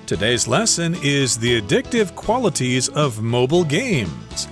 Today's lesson is the addictive qualities of mobile games.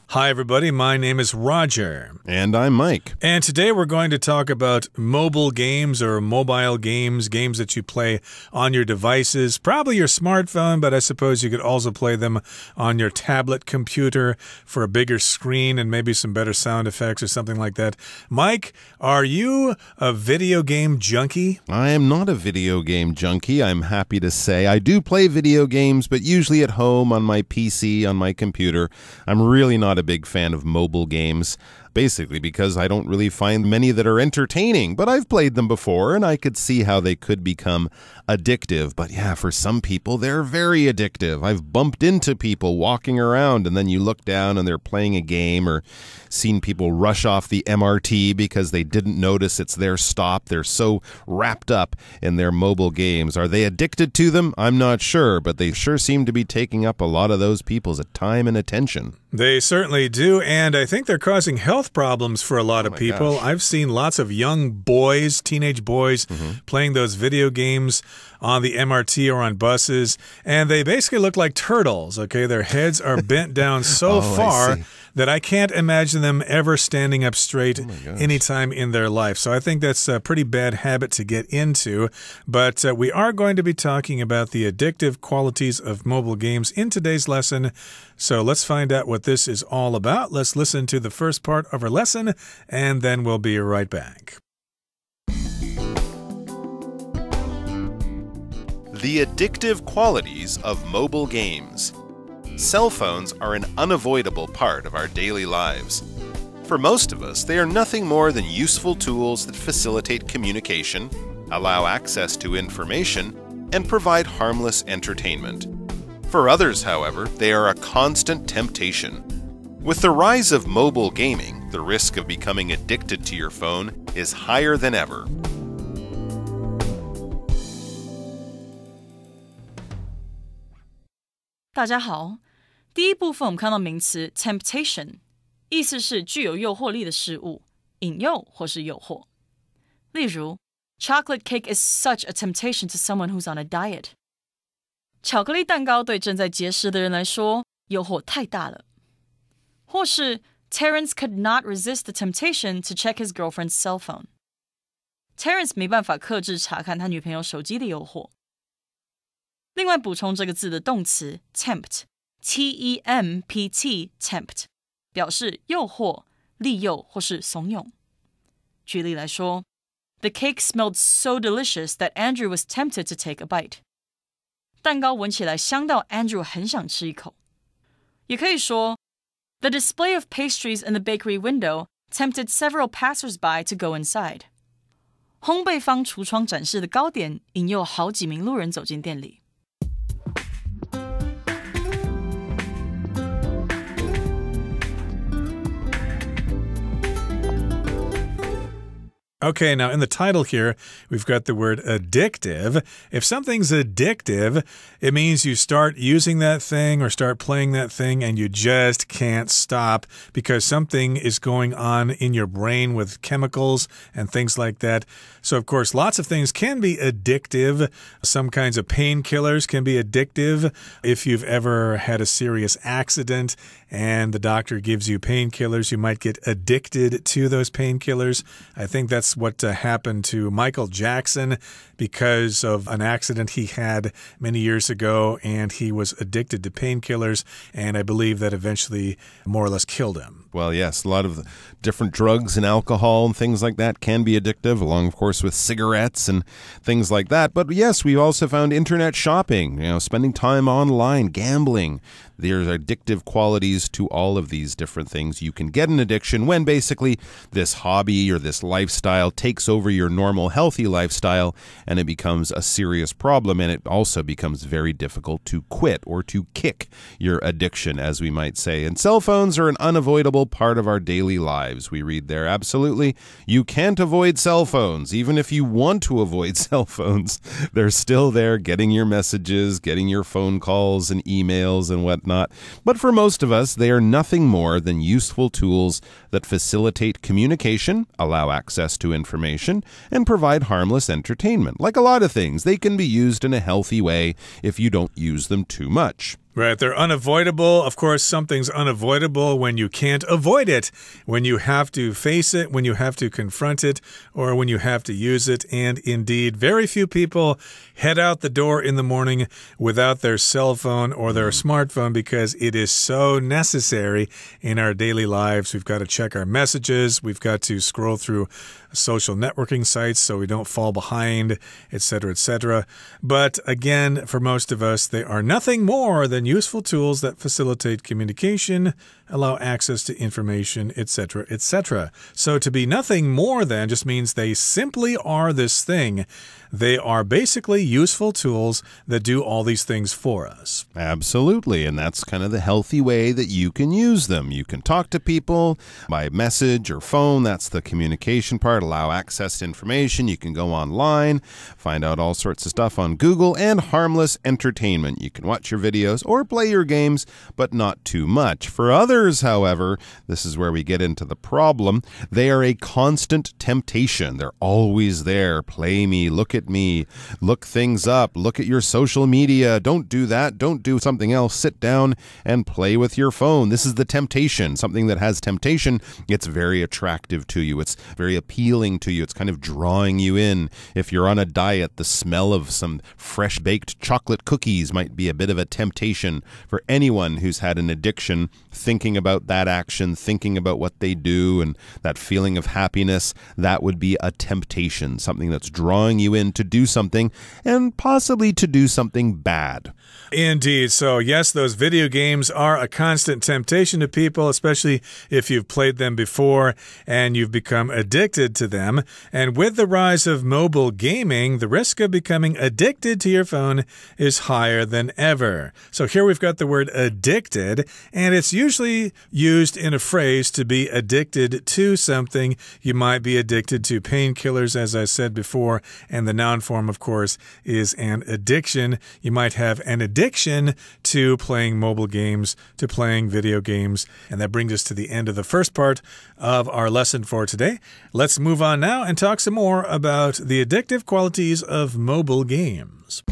Hi, everybody. My name is Roger. And I'm Mike. And today we're going to talk about mobile games or mobile games, games that you play on your devices, probably your smartphone, but I suppose you could also play them on your tablet computer for a bigger screen and maybe some better sound effects or something like that. Mike, are you a video game junkie? I am not a video game junkie, I'm happy to say. I do play video games, but usually at home on my PC, on my computer. I'm really not a big fan of mobile games, basically because I don't really find many that are entertaining, but I've played them before and I could see how they could become addictive. But yeah, for some people, they're very addictive. I've bumped into people walking around and then you look down and they're playing a game, or seen people rush off the MRT because they didn't notice it's their stop. They're so wrapped up in their mobile games. Are they addicted to them? I'm not sure, but they sure seem to be taking up a lot of those people's time and attention. They certainly do, and I think they're causing health problems for a lot of people. Gosh. I've seen lots of young boys, teenage boys, playing those video games on the MRT or on buses, and they basically look like turtles, okay? Their heads are bent down so far that I can't imagine them ever standing up straight anytime in their life. So I think that's a pretty bad habit to get into. But we are going to be talking about the addictive qualities of mobile games in today's lesson. So let's find out what this is all about. Let's listen to the first part of our lesson, and then we'll be right back. The addictive qualities of mobile games. Cell phones are an unavoidable part of our daily lives. For most of us, they are nothing more than useful tools that facilitate communication, allow access to information, and provide harmless entertainment. For others, however, they are a constant temptation. With the rise of mobile gaming, the risk of becoming addicted to your phone is higher than ever. 大家好，第一部分我们看到名词 temptation， 意思是具有诱惑力的事物，引诱或是诱惑。例如 Chocolate cake is such a temptation to someone who's on a diet. 巧克力蛋糕对正在节食的人来说，诱惑太大了。或是 Terence could not resist the temptation to check his girlfriend's cell phone. Terence 没办法克制查看他女朋友手机的诱惑。另外补充这个字的动词 tempt, T-E-M-P-T, tempt, 表示诱惑、利诱或是怂恿。举例来说 The cake smelled so delicious that Andrew was tempted to take a bite. 蛋糕闻起来香到 Andrew 很想吃一口。也可以说 The display of pastries in the bakery window tempted several passers-by to go inside. 烘焙坊橱窗展示的糕点引诱好几名路人走进店里。Okay, now in the title here, we've got the word addictive. If something's addictive, it means you start using that thing or start playing that thing and you just can't stop because something is going on in your brain with chemicals and things like that. So, of course, lots of things can be addictive. Some kinds of painkillers can be addictive. If you've ever had a serious accident and the doctor gives you painkillers, you might get addicted to those painkillers. I think that's what happened to Michael Jackson because of an accident he had many years ago, and he was addicted to painkillers, and I believe that eventually more or less killed him. Well, yes, a lot of different drugs and alcohol and things like that can be addictive, along, of course, with cigarettes and things like that. But yes, we've also found internet shopping, spending time online, gambling. There's addictive qualities to all of these different things. You can get an addiction when basically this hobby or this lifestyle takes over your normal healthy lifestyle and it becomes a serious problem, and it also becomes very difficult to quit or to kick your addiction, as we might say. And cell phones are an unavoidable part of our daily lives. We read there, absolutely, you can't avoid cell phones. Even if you want to avoid cell phones, they're still there getting your messages, getting your phone calls and emails and whatnot. whatnot. But for most of us, they are nothing more than useful tools that facilitate communication, allow access to information, and provide harmless entertainment. Like a lot of things, they can be used in a healthy way if you don't use them too much. Right, they're unavoidable. Of course, something's unavoidable when you can't avoid it, when you have to face it, when you have to confront it, or when you have to use it. And indeed, very few people head out the door in the morning without their cell phone or their smartphone because it is so necessary in our daily lives. We've got to check our messages. We've got to scroll through social networking sites so we don't fall behind, etc., etc. But again, for most of us, they are nothing more than useful tools that facilitate communication, allow access to information, etc., etc. So to be nothing more than just means they simply are this thing. They are basically useful tools that do all these things for us. Absolutely, and that's kind of the healthy way that you can use them. You can talk to people by message or phone. That's the communication part. Allow access to information. You can go online, find out all sorts of stuff on Google, and harmless entertainment. You can watch your videos or play your games, but not too much. For others, however, this is where we get into the problem. They are a constant temptation. They're always there. Play me, look at me, look things up, look at your social media. Don't do that. Don't do something else. Sit down and play with your phone. This is the temptation. Something that has temptation, it's very attractive to you. It's very appealing to you. It's kind of drawing you in. If you're on a diet, the smell of some fresh baked chocolate cookies might be a bit of a temptation for anyone who's had an addiction. Thinking about that action, thinking about what they do, and that feeling of happiness, that would be a temptation, something that's drawing you in to do something, and possibly to do something bad. Indeed. So, yes, those video games are a constant temptation to people, especially if you've played them before and you've become addicted to them. And with the rise of mobile gaming, the risk of becoming addicted to your phone is higher than ever. So here we've got the word addicted, and it's usually used in a phrase to be addicted to something. You might be addicted to painkillers, as I said before, and the noun form, of course, is an addiction. You might have an addiction to playing mobile games, to playing video games. And that brings us to the end of the first part of our lesson for today. Let's move on now and talk some more about the addictive qualities of mobile games.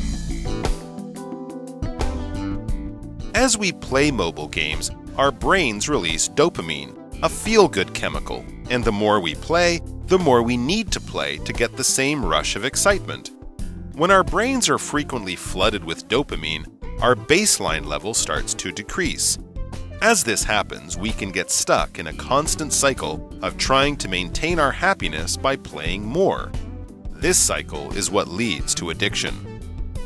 As we play mobile games, our brains release dopamine, a feel-good chemical. And the more we play, the more we need to play to get the same rush of excitement. When our brains are frequently flooded with dopamine, our baseline level starts to decrease. As this happens, we can get stuck in a constant cycle of trying to maintain our happiness by playing more. This cycle is what leads to addiction.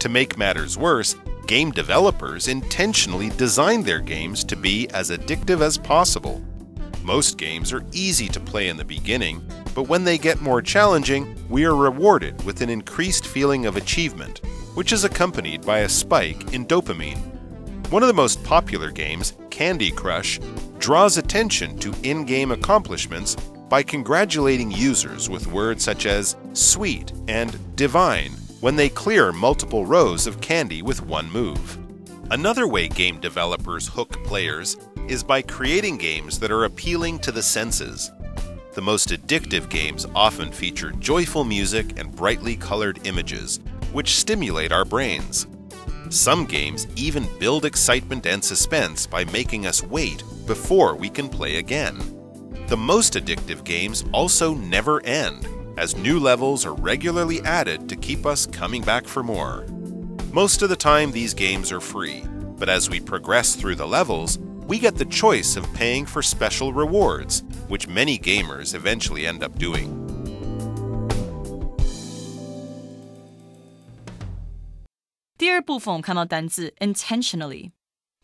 To make matters worse, game developers intentionally design their games to be as addictive as possible. Most games are easy to play in the beginning, but when they get more challenging, we are rewarded with an increased feeling of achievement, which is accompanied by a spike in dopamine. One of the most popular games, Candy Crush, draws attention to in-game accomplishments by congratulating users with words such as sweet and divine when they clear multiple rows of candy with one move. Another way game developers hook players is by creating games that are appealing to the senses. The most addictive games often feature joyful music and brightly colored images, which stimulate our brains. Some games even build excitement and suspense by making us wait before we can play again. The most addictive games also never end, as new levels are regularly added to keep us coming back for more. Most of the time these games are free, but as we progress through the levels, we get the choice of paying for special rewards, which many gamers eventually end up doing. 第二部分我们看到单字 intentionally，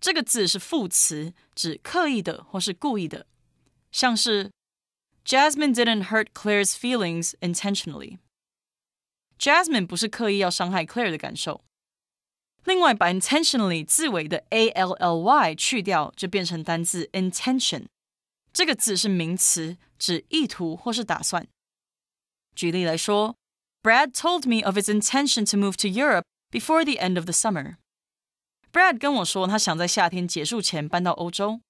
这个字是副词，指刻意的或是故意的，像是 Jasmine didn't hurt Claire's feelings intentionally. Jasmine 不是刻意要伤害 Claire 的感受。另外，把 intentionally 字尾的 ALL+ 去掉，就变成单字 intention。这个字是名词，指意图或是打算。举例来说 ，Brad told me of his intention to move to Europe before the end of the summer. Brad 跟我说他想在夏天结束前搬到欧洲。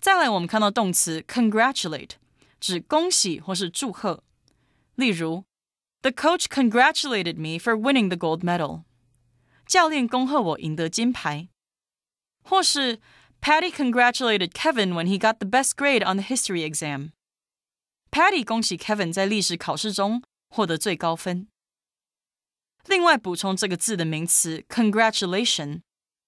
再来我们看到动词 congratulate 指恭喜或是祝贺。例如 The coach congratulated me for winning the gold medal. 教练恭贺我赢得金牌。或是 Patty congratulated Kevin when he got the best grade on the history exam. Patty 恭喜 Kevin 在历史考试中获得最高分。另外补充这个字的名词 congratulation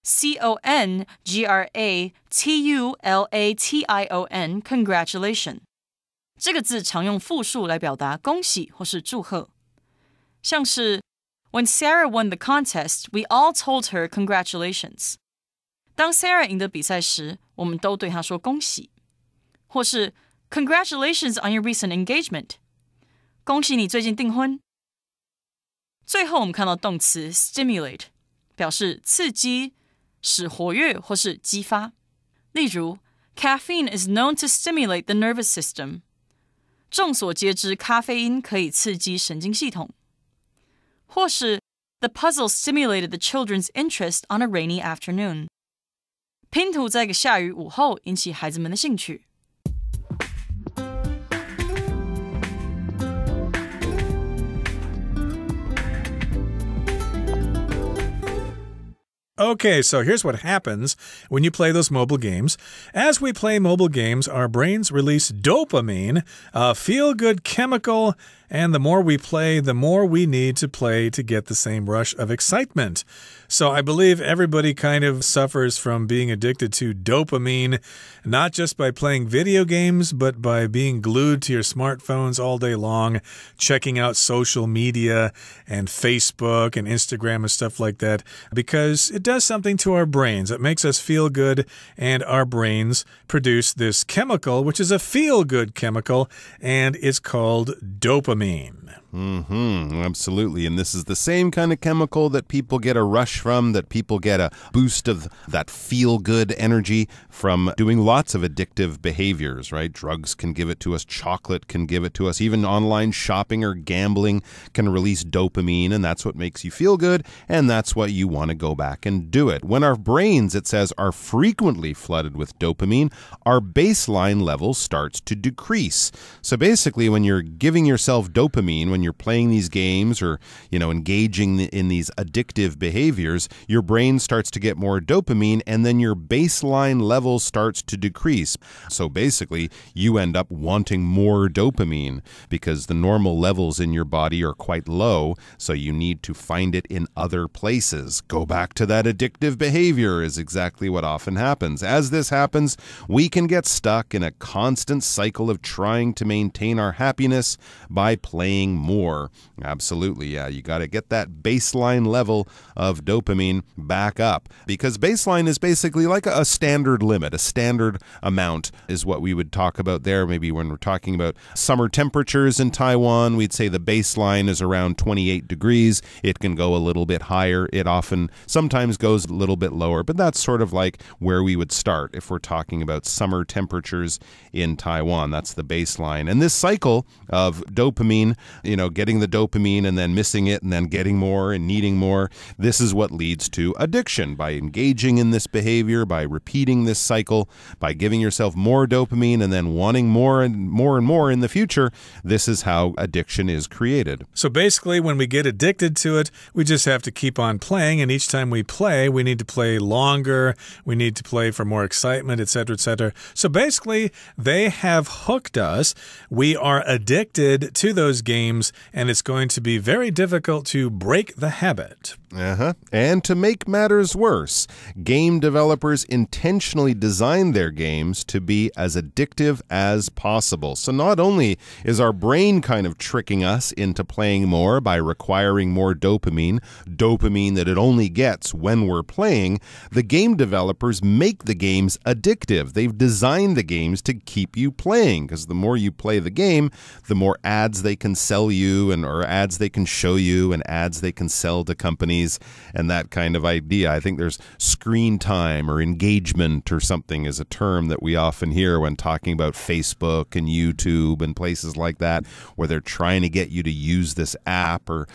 C-O-N-G-R-A-T-U-L-A-T-I-O-N congratulation 这个字常用复数来表达恭喜或是祝贺，像是 When Sarah won the contest, we all told her congratulations. 当 Sarah 赢得比赛时，我们都对她说恭喜。或是 Congratulations on your recent engagement. 恭喜你最近订婚。最后我们看到动词 stimulate 表示刺激，使活跃或是激发。例如 Caffeine is known to stimulate the nervous system. 众所皆知，咖啡因可以刺激神经系统。或是 The puzzle stimulated the children's interest on a rainy afternoon. 拼图在一个下雨午后引起孩子们的兴趣。Okay, so here's what happens when you play those mobile games. As we play mobile games, our brains release dopamine, a feel-good chemical, and the more we play, the more we need to play to get the same rush of excitement. So I believe everybody kind of suffers from being addicted to dopamine, not just by playing video games, but by being glued to your smartphones all day long, checking out social media and Facebook and Instagram and stuff like that, because it does something to our brains. It makes us feel good, and our brains produce this chemical, which is a feel-good chemical, and it's called dopamine. Absolutely. And this is the same kind of chemical that people get a rush from, that people get a boost of that feel-good energy from doing lots of addictive behaviors, right? Drugs can give it to us. Chocolate can give it to us. Even online shopping or gambling can release dopamine, and that's what makes you feel good, and that's what you want to go back and do it. When our brains, it says, are frequently flooded with dopamine, our baseline level starts to decrease. So basically, when you're giving yourself dopamine, when you're playing these games or, engaging in these addictive behaviors, your brain starts to get more dopamine, and then your baseline level starts to decrease. So basically, you end up wanting more dopamine because the normal levels in your body are quite low, so you need to find it in other places. Go back to that addictive behavior is exactly what often happens. As this happens, we can get stuck in a constant cycle of trying to maintain our happiness by playing more. Absolutely, yeah. You got to get that baseline level of dopamine back up, because baseline is basically like a standard limit. A standard amount is what we would talk about there. Maybe when we're talking about summer temperatures in Taiwan, we'd say the baseline is around 28 degrees. It can go a little bit higher. It sometimes goes a little bit lower, but that's sort of like where we would start if we're talking about summer temperatures in Taiwan. That's the baseline. And this cycle of dopamine, getting the dopamine and then missing it and then getting more and needing more, this is what leads to addiction. By engaging in this behavior, by repeating this cycle, by giving yourself more dopamine and then wanting more and more and more in the future, this is how addiction is created. So basically, when we get addicted to it, we just have to keep on playing, and each time we play, we need to play longer, we need to play for more excitement, etc., etc. So basically, they have hooked us. We are addicted to those games, and it's going to be very difficult to break the habit. And to make matters worse, game developers intentionally design their games to be as addictive as possible. So not only is our brain kind of tricking us into playing more by requiring more dopamine that it only gets when we're playing, the game developers make the games addictive. They've designed the games to keep you playing, because the more you play the game, the more ads ads they can sell you or ads they can show you and ads they can sell to companies and that kind of idea. I think there's screen time or engagement or something is a term that we often hear when talking about Facebook and YouTube and places like that, where they're trying to get you to use this app or,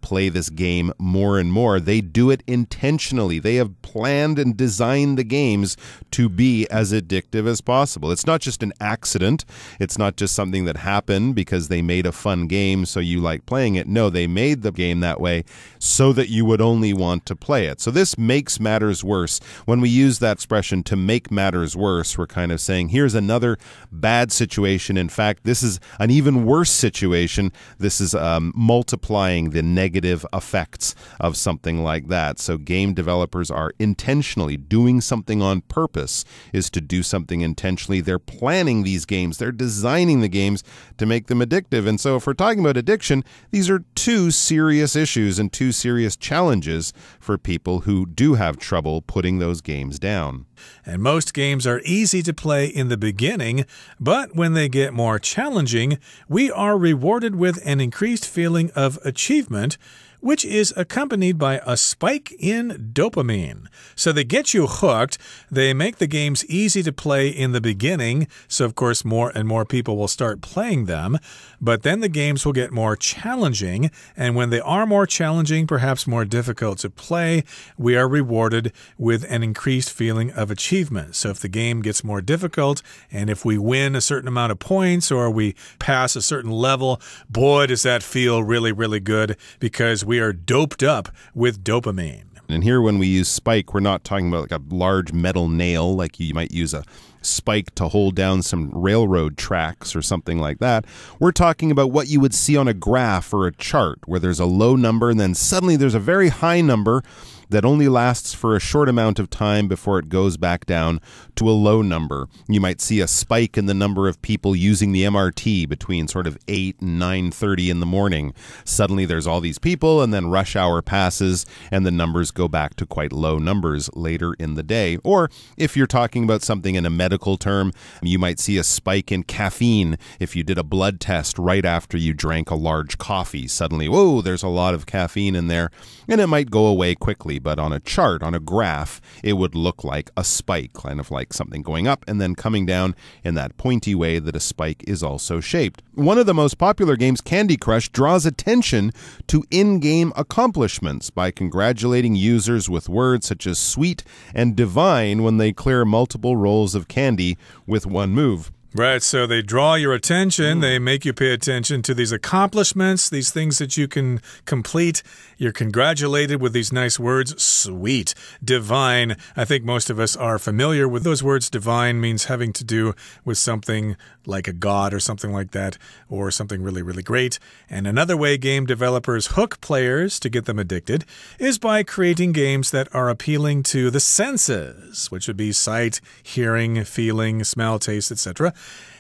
play this game more and more. They do it intentionally. They have planned and designed the games to be as addictive as possible. It's not just an accident. It's not just something that happened because they made a fun game so you like playing it. No, they made the game that way so that you would only want to play it. So this makes matters worse. When we use that expression, to make matters worse, we're kind of saying, here's another bad situation. In fact, this is an even worse situation. This is multiplying the negative effects of something like that. So game developers are intentionally doing something on purpose, is to do something intentionally. They're planning these games. They're designing the games to make them addictive. And so if we're talking about addiction, these are two serious issues and two serious challenges for people who do have trouble putting those games down. And most games are easy to play in the beginning, but when they get more challenging, we are rewarded with an increased feeling of achievement, which is accompanied by a spike in dopamine. So they get you hooked. They make the games easy to play in the beginning. So, of course, more and more people will start playing them. But then the games will get more challenging. And when they are more challenging, perhaps more difficult to play, we are rewarded with an increased feeling of achievement. So if the game gets more difficult, and if we win a certain amount of points or we pass a certain level, boy, does that feel really, really good, because we are doped up with dopamine. And here when we use spike, we're not talking about like a large metal nail, like you might use a spike to hold down some railroad tracks or something like that. We're talking about what you would see on a graph or a chart, where there's a low number and then suddenly there's a very high number that only lasts for a short amount of time before it goes back down to a low number. You might see a spike in the number of people using the MRT between sort of 8 and 9:30 in the morning. Suddenly there's all these people, and then rush hour passes, and the numbers go back to quite low numbers later in the day. Or if you're talking about something in a medical term, you might see a spike in caffeine if you did a blood test right after you drank a large coffee. Suddenly, whoa, there's a lot of caffeine in there, and it might go away quickly. But on a chart, on a graph, it would look like a spike, kind of like something going up and then coming down in that pointy way that a spike is also shaped. One of the most popular games, Candy Crush, draws attention to in-game accomplishments by congratulating users with words such as sweet and divine when they clear multiple rolls of candy with one move. Right, so they draw your attention. They make you pay attention to these accomplishments, these things that you can complete. You're congratulated with these nice words, sweet, divine. I think most of us are familiar with those words. Divine means having to do with something like a god or something like that, or something really, really great. And another way game developers hook players to get them addicted is by creating games that are appealing to the senses, which would be sight, hearing, feeling, smell, taste, etc.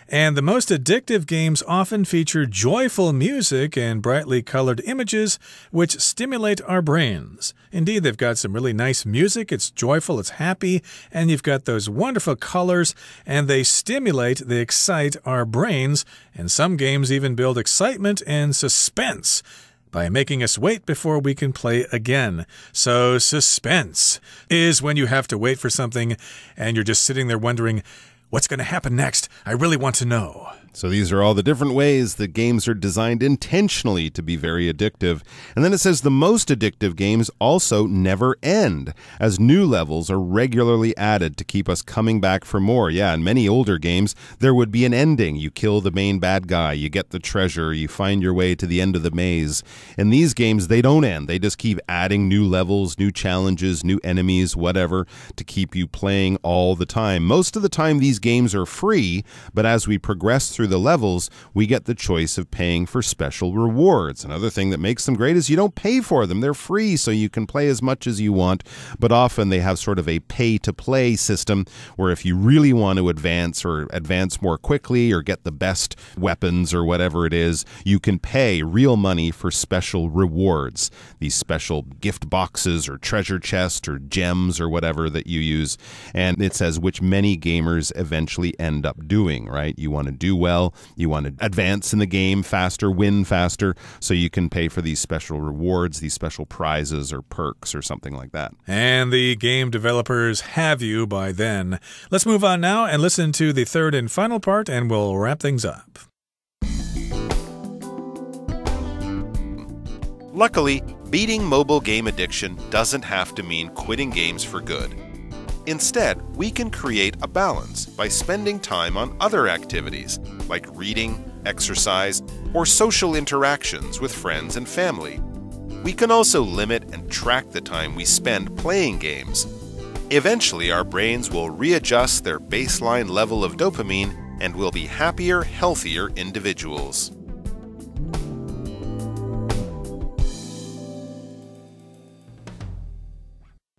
And the most addictive games often feature joyful music and brightly colored images which stimulate our brains. Indeed, they've got some really nice music. It's joyful, it's happy, and you've got those wonderful colors, and they stimulate, they excite our brains. And some games even build excitement and suspense by making us wait before we can play again. So suspense is when you have to wait for something and you're just sitting there wondering, what's going to happen next? I really want to know. So these are all the different ways that games are designed intentionally to be very addictive. And then it says the most addictive games also never end, as new levels are regularly added to keep us coming back for more. Yeah, in many older games, there would be an ending. You kill the main bad guy, you get the treasure, you find your way to the end of the maze. In these games, they don't end. They just keep adding new levels, new challenges, new enemies, whatever, to keep you playing all the time. Most of the time, these games are free, but as we progress through the levels, we get the choice of paying for special rewards. Another thing that makes them great is you don't pay for them. They're free, so you can play as much as you want, but often they have sort of a pay-to-play system where if you really want to advance or advance more quickly or get the best weapons or whatever it is, you can pay real money for special rewards. These special gift boxes or treasure chests or gems or whatever that you use. And it says which many gamers eventually end up doing, right? You want to do well, well. You want to advance in the game faster, win faster, so you can pay for these special rewards, these special prizes or perks or something like that. And the game developers have you by then. Let's move on now and listen to the third and final part, and we'll wrap things up. Luckily, beating mobile game addiction doesn't have to mean quitting games for good. Instead, we can create a balance by spending time on other activities like reading, exercise, or social interactions with friends and family. We can also limit and track the time we spend playing games. Eventually, our brains will readjust their baseline level of dopamine and we'll be happier, healthier individuals.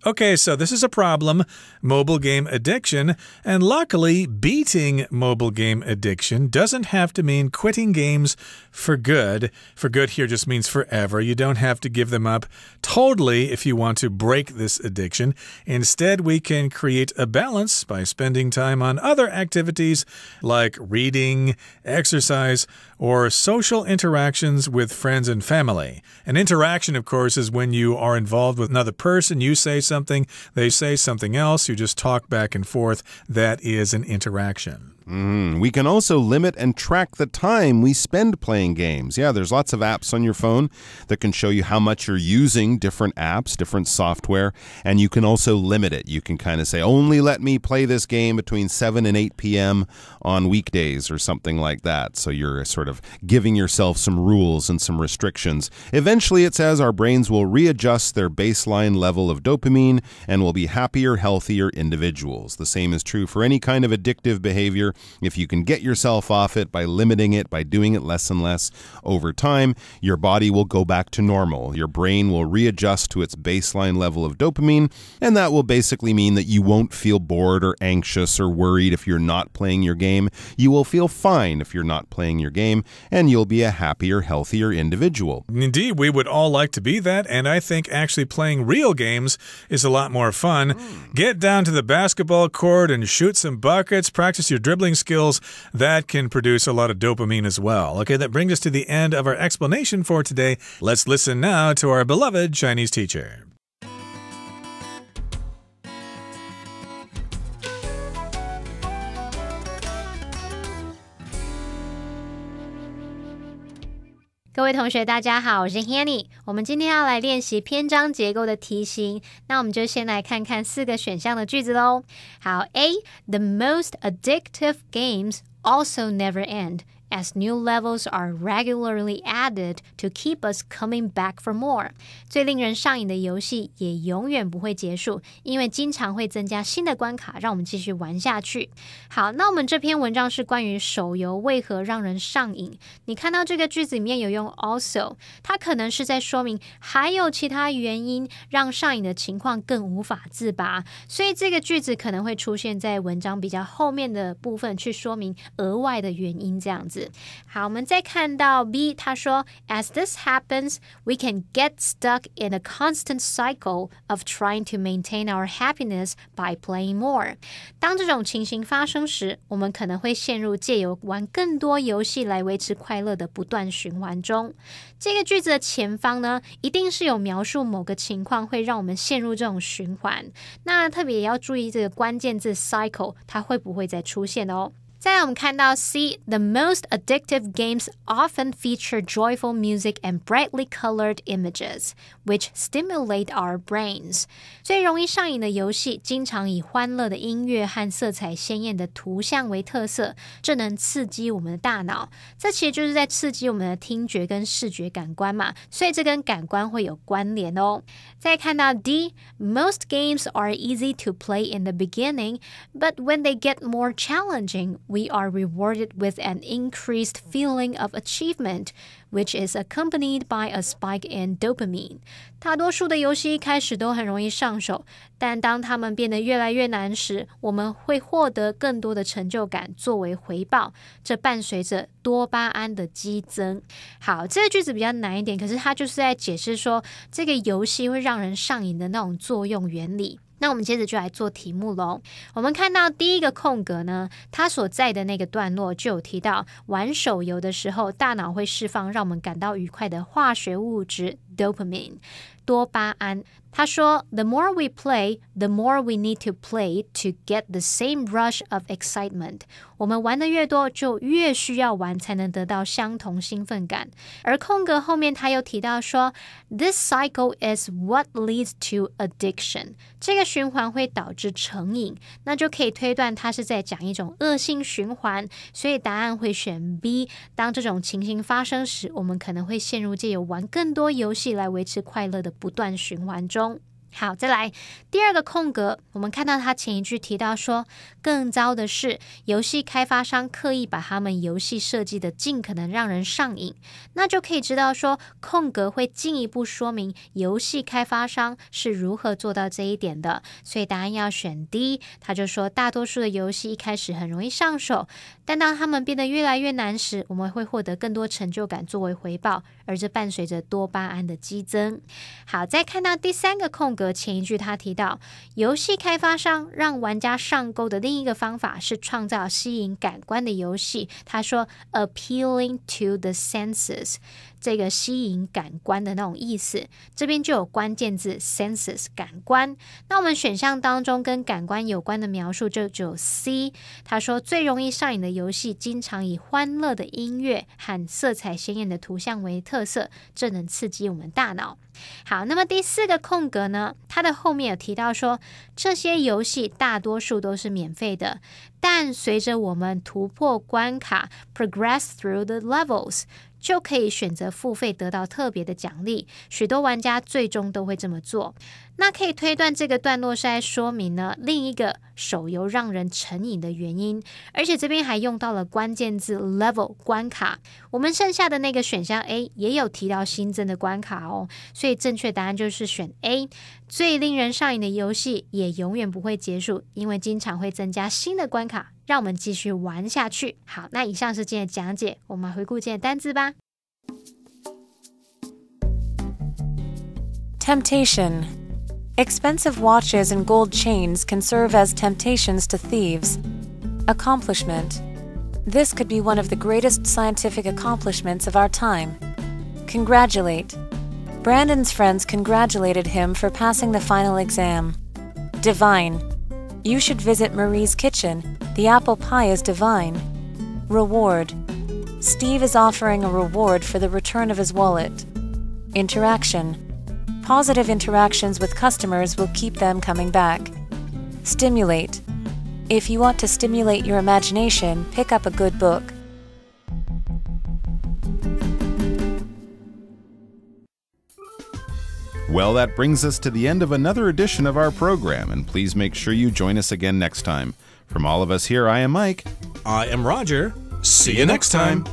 Okay, so this is a problem, mobile game addiction, and luckily beating mobile game addiction doesn't have to mean quitting games for good. For good here just means forever. You don't have to give them up totally if you want to break this addiction. Instead, we can create a balance by spending time on other activities like reading, exercise, or social interactions with friends and family. An interaction, of course, is when you are involved with another person, you say something, they say something else, you just talk back and forth. That is an interaction. We can also limit and track the time we spend playing games. Yeah, there's lots of apps on your phone that can show you how much you're using different apps, different software, and you can also limit it. You can kind of say, only let me play this game between 7 and 8 p.m. on weekdays or something like that. So you're sort of giving yourself some rules and some restrictions. Eventually, it says our brains will readjust their baseline level of dopamine and will be happier, healthier individuals. The same is true for any kind of addictive behavior. If you can get yourself off it by limiting it, by doing it less and less over time, your body will go back to normal. Your brain will readjust to its baseline level of dopamine, and that will basically mean that you won't feel bored or anxious or worried if you're not playing your game. You will feel fine if you're not playing your game, and you'll be a happier, healthier individual. Indeed, we would all like to be that, and I think actually playing real games is a lot more fun. Get down to the basketball court and shoot some buckets, practice your dribbling skills. That can produce a lot of dopamine as well. Okay, that brings us to the end of our explanation for today. Let's listen now to our beloved Chinese teacher. 各位同学大家好，我是 Hanny。 我们今天要来练习篇章结构的题型，那我们就先来看看4个选项的句子咯。好， A. The most addictive games also never end, as new levels are regularly added to keep us coming back for more. 最令人上瘾的游戏也永远不会结束，因为经常会增加新的关卡，让我们继续玩下去。好，那我们这篇文章是关于手游为何让人上瘾。你看到这个句子里面有用 also， 它可能是在说明还有其他原因让上瘾的情况更无法自拔，所以这个句子可能会出现在文章比较后面的部分，去说明额外的原因这样子。好，我们再看到 B， 他说 As this happens, we can get stuck in a constant cycle of trying to maintain our happiness by playing more. 当这种情形发生时，我们可能会陷入借由玩更多游戏来维持快乐的不断循环中。这个句子的前方呢，一定是有描述某个情况会让我们陷入这种循环。那特别也要注意这个关键字 cycle， 它会不会再出现哦。再来我们看到 C, the most addictive games often feature joyful music and brightly colored images, which stimulate our brains. 最容易上瘾的游戏经常以欢乐的音乐和色彩鲜艳的图像为特色，这能刺激我们的大脑。这其实就是在刺激我们的听觉跟视觉感官嘛，所以这跟感官会有关联哦。再看到 D, most games are easy to play in the beginning, but when they get more challenging, we are rewarded with an increased feeling of achievement, which is accompanied by a spike in dopamine. 大多数的游戏一开始都很容易上手，但当它们变得越来越难时，我们会获得更多的成就感作为回报，这伴随着多巴胺的激增。好，这个句子比较难一点，可是它就是在解释说这个游戏会让人上瘾的那种作用原理。那我们接着就来做题目咯。我们看到第一个空格呢，它所在的那个段落就有提到玩手游的时候，大脑会释放让我们感到愉快的化学物质 dopamine 多巴胺。他说 The more we play, the more we need to play to get the same rush of excitement. 我们玩的越多，就越需要玩才能得到相同兴奋感。而空格后面他又提到说 This cycle is what leads to addiction. 这个循环会导致成瘾，那就可以推断他是在讲一种恶性循环，所以答案会选 B。 当这种情形发生时，我们可能会陷入借由玩更多游戏来维持快乐的不断循环中。好，再来第二个空格，我们看到他前一句提到说，更糟的是游戏开发商刻意把他们游戏设计的尽可能让人上瘾，那就可以知道说空格会进一步说明游戏开发商是如何做到这一点的，所以答案要选 D。 他就说大多数的游戏一开始很容易上手，但当他们变得越来越难时，我们会获得更多成就感作为回报，而这伴随着多巴胺的激增。好，再看到第三个空格，前一句他提到游戏开发商让玩家上钩的另一个方法是创造吸引感官的游戏，他说 appealing to the senses， 这个吸引感官的那种意思，这边就有关键字 senses 感官。那我们选项当中跟感官有关的描述就只有 C， 他说最容易上瘾的游戏经常以欢乐的音乐和色彩鲜艳的图像为特色，这能刺激我们大脑。好，那么第四个空格呢，它的后面有提到说这些游戏大多数都是免费的，但随着我们突破关卡 progress through the levels， 就可以选择付费得到特别的奖励，许多玩家最终都会这么做。那可以推断这个段落是在说明呢另一个手游让人成瘾的原因，而且这边还用到了关键字 level 关卡。我们剩下的那个选项 A 也有提到新增的关卡哦，所以正确答案就是选 A。 最令人上瘾的游戏也永远不会结束，因为经常会增加新的关卡，让我们继续玩下去。好，那以上是今天的讲解，我们回顾今天的单字吧。Temptation. Expensive watches and gold chains can serve as temptations to thieves. Accomplishment. This could be one of the greatest scientific accomplishments of our time. Congratulate. Brandon's friends congratulated him for passing the final exam. Divine. You should visit Marie's kitchen. The apple pie is divine. Reward. Steve is offering a reward for the return of his wallet. Interaction. Positive interactions with customers will keep them coming back. Stimulate. If you want to stimulate your imagination, pick up a good book. Well, that brings us to the end of another edition of our program, and please make sure you join us again next time. From all of us here, I am Mike. I am Roger. See you next time.